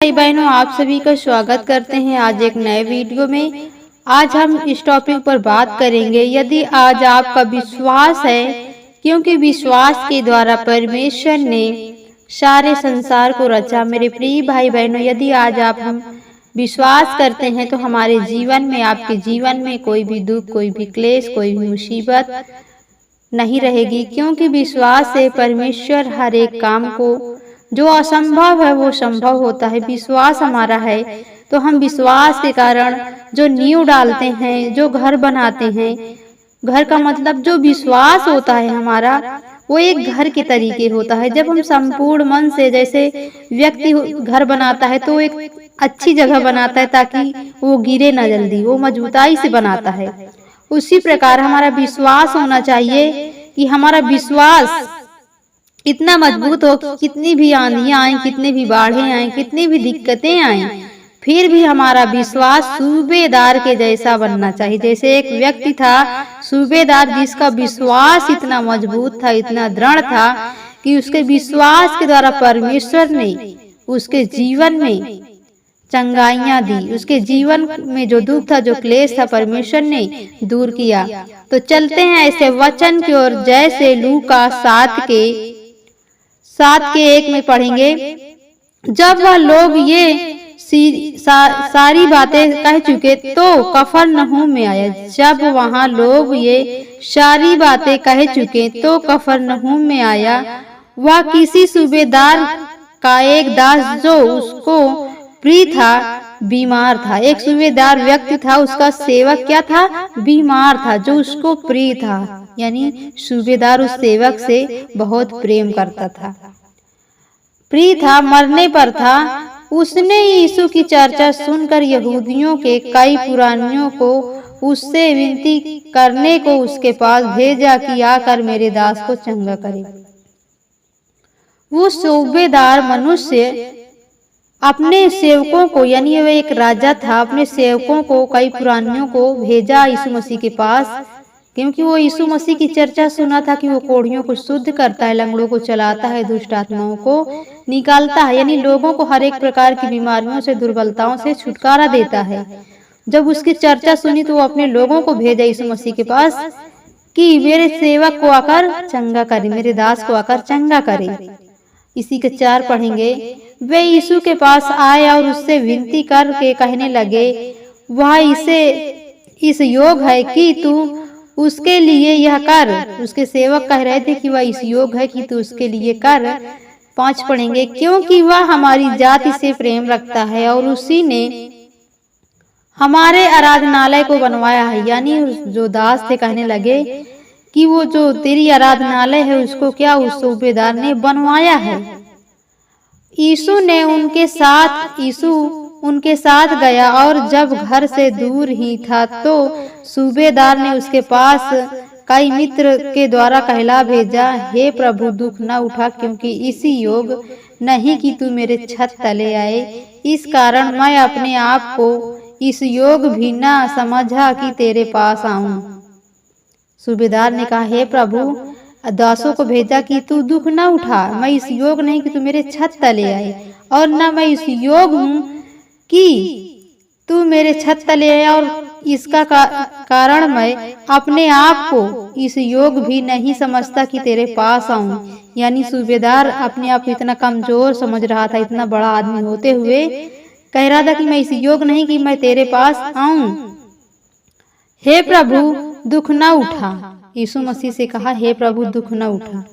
भाई बहनों, आप सभी का स्वागत करते हैं आज एक नए वीडियो में। आज हम इस टॉपिक पर बात करेंगे, यदि आज आपका विश्वास है, क्योंकि विश्वास के द्वारा परमेश्वर ने सारे संसार को रचा। मेरे प्रिय भाई बहनों, यदि आज हम विश्वास करते हैं तो हमारे जीवन में, आपके जीवन में कोई भी दुख, कोई भी क्लेश, कोई भी मुसीबत नहीं रहेगी, क्योंकि विश्वास से परमेश्वर हर एक काम को, जो असंभव है वो संभव होता है। विश्वास हमारा है तो हम विश्वास के कारण जो नींव डालते हैं, जो घर बनाते हैं, घर का मतलब जो विश्वास होता है हमारा, वो एक घर के तरीके होता है। जब हम संपूर्ण मन से, जैसे व्यक्ति घर बनाता है तो एक अच्छी जगह बनाता है ताकि वो गिरे ना जल्दी, वो मजबूताई से बनाता है। उसी प्रकार हमारा विश्वास होना चाहिए कि हमारा विश्वास इतना मजबूत हो कि कितनी भी आंधियां आए, कितनी भी बाढ़ें आए, कितनी भी दिक्कतें आए, फिर भी हमारा विश्वास सूबेदार के जैसा बनना चाहिए। जैसे एक व्यक्ति था सूबेदार, जिसका विश्वास इतना मजबूत था, इतना दृढ़ था कि उसके विश्वास के द्वारा परमेश्वर ने उसके जीवन में चंगाइयां दी। उसके जीवन में जो दुख था, जो क्लेश था, परमेश्वर ने दूर किया। तो चलते हैं ऐसे वचन की ओर, जैसे लूका 7:1 में पढ़ेंगे। जब वह लोग ये सारी बातें कह चुके तो कफरनहूम में आया। जब वहां लोग ये सारी बातें कह चुके तो कफरनहूम में आया। वह किसी सूबेदार का एक दास, जो उसको प्रिय था, बीमार था। एक सूबेदार व्यक्ति था, उसका सेवक क्या था? बीमार था, जो उसको प्रिय था। यानी सूबेदार उस सेवक से बहुत प्रेम करता था, प्रिय था, मरने पर था। उसने यीशु की चर्चा सुनकर यहूदियों के कई पुरानियों को उससे विनती करने को उसके पास भेजा कि आकर मेरे दास को चंगा करे। वो सूबेदार मनुष्य अपने सेवकों को, यानी वह एक राजा था, अपने सेवकों को, कई पुरानियों को भेजा यीशु मसीह के पास, क्योंकि वो यीशु मसीह की चर्चा सुना था कि वो कोढ़ियों को शुद्ध करता है, लंगड़ों को चलाता है, दुष्ट आत्माओं को निकालता है, यानी लोगों को हर एक प्रकार की बीमारियों से, दुर्बलताओं से छुटकारा देता है। जब उसकी चर्चा सुनी तो वो अपने लोगों को भेजा यीशु मसीह के पास कि मेरे सेवक को आकर चंगा करे, मेरे दास को आकर चंगा करे। इसी के 4 पढ़ेंगे। वे यीशु के पास आए और उससे विनती करके कहने लगे, वह इस योग है कि तू उसके लिए यह कर। उसके सेवक कह रहे थे कि वह इस योग है कि तू उसके लिए कर। 5 पढ़ेंगे। क्योंकि वह हमारी जाति से प्रेम रखता है और उसी ने हमारे आराधनालय को बनवाया है। यानी जो दास थे कहने लगे कि वो जो तेरी आराधनालय है उसको क्या उस सूबेदार ने बनवाया है। यीशु उनके साथ गया और जब घर से दूर ही था तो सूबेदार ने उसके पास कई मित्र के द्वारा कहला भेजा, हे प्रभु, दुख न उठा, क्योंकि इसी योग नहीं कि तू मेरे छत तले आए। इस कारण मैं अपने आप को इस योग भी न समझा कि तेरे पास आऊं। सूबेदार ने कहा, हे प्रभु, दासों को भेजा कि तू दुख न उठा। मैं इस योग नहीं कि तू मेरे छत तले आए, और न मैं इस योग हूँ कि तू मेरे छत तले आए, और इसका कारण मैं अपने आप को इस योग भी नहीं समझता कि तेरे पास आऊं। यानी सूबेदार अपने आप को इतना कमजोर समझ रहा था, इतना बड़ा आदमी होते हुए कह रहा था कि मैं इस योग नहीं कि मैं तेरे पास आऊं। हे प्रभु, दुख न उठा। यीशु मसीह से कहा, हे प्रभु, दुख न उठा।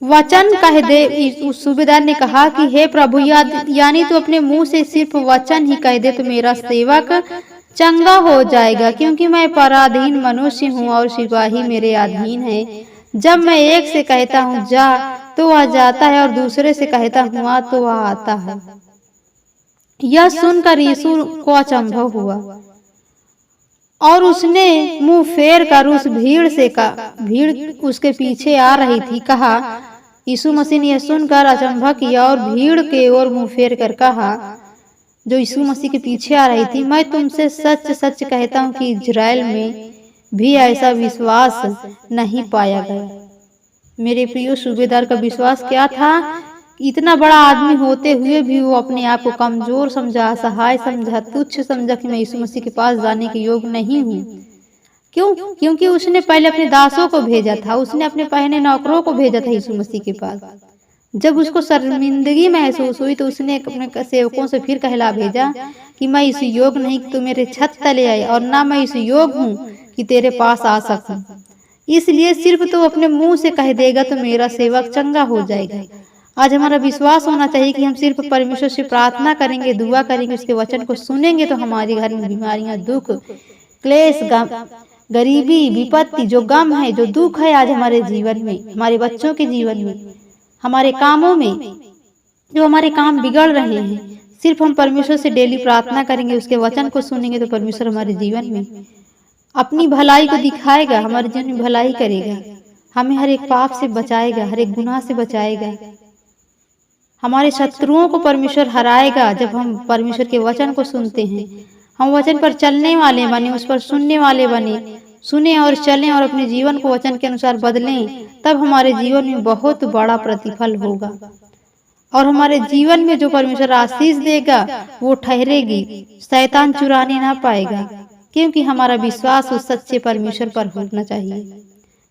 वचन कह दे। उस सूबेदार ने कहा कि हे प्रभु, यानी तू अपने मुंह से सिर्फ वचन ही कह दे तो मेरा सेवक चंगा हो जाएगा, क्योंकि मैं पराधीन मनुष्य हूँ और सिपाही मेरे अधीन है। जब मैं एक से कहता हूँ जा तो वह जाता है, और दूसरे से कहता हूँ आ तो वह आता है। यह सुनकर यीशु को अचंभव हुआ और उसने मुंह फेर कर उस भीड़ उसके पीछे आ रही थी कहा। यीशु मसीह ने यह सुनकर अचंभव किया और भीड़ के ओर मुंह फेर कर कहा, जो यीशु मसीह के पीछे आ रही थी, मैं तुमसे सच सच कहता हूँ कि इजराइल में भी ऐसा विश्वास नहीं पाया गया। मेरे प्रिय, सूबेदार का विश्वास क्या था इतना बड़ा आदमी होते हुए भी वो अपने आप को कमजोर समझा, असहाय समझा, तुच्छ समझा कि मैं यीशु मसीह के पास जाने के योग्य नहीं हूँ। क्यों? क्योंकि उसने पहले अपने दासों को भेजा था, उसने अपने पहले नौकरों को भेजा था यीशु मसीह के पास। जब उसको शर्मिंदगी महसूस हुई तो उसने अपने सेवकों से फिर कहला भेजा कि मैं इस योग्य नहीं कि तू मेरे छत तले आए, और ना मैं इस योग्य हूँ कि तेरे पास आ सकूं। इसलिए सिर्फ तू अपने मुंह से कह देगा तो मेरा सेवक चंगा हो जाएगा। आज हमारा विश्वास होना चाहिए कि हम सिर्फ परमेश्वर से प्रार्थना करेंगे, दुआ करेंगे, उसके वचन को सुनेंगे तो हमारे घर में बीमारियां, दुख, क्लेश, गरीबी, विपत्ति, जो गम है, जो दुख है आज हमारे जीवन में, हमारे बच्चों के जीवन में, हमारे कामों में, जो हमारे काम बिगड़ रहे हैं, सिर्फ हम परमेश्वर से डेली प्रार्थना करेंगे, उसके वचन को सुनेंगे तो परमेश्वर हमारे जीवन में अपनी भलाई को दिखाएगा, हमारे जीवन में भलाई करेगा, हमें हर एक पाप से बचाएगा, हर एक गुनाह से बचाएगा। हमारे शत्रुओं को परमेश्वर हराएगा जब हम परमेश्वर के वचन को सुनते हैं। हम वचन पर चलने वाले बने, उस पर सुनने वाले बने, सुने और चलें और अपने जीवन को वचन के अनुसार बदलें, तब हमारे जीवन में बहुत बड़ा प्रतिफल होगा और हमारे जीवन में जो परमेश्वर आशीष देगा वो ठहरेगी, शैतान चुराने ना पाएगा, क्योंकि हमारा विश्वास उस सच्चे परमेश्वर पर होना चाहिए।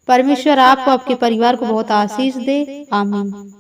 परमेश्वर आपको, आपके परिवार को बहुत आशीष दे। आमीन।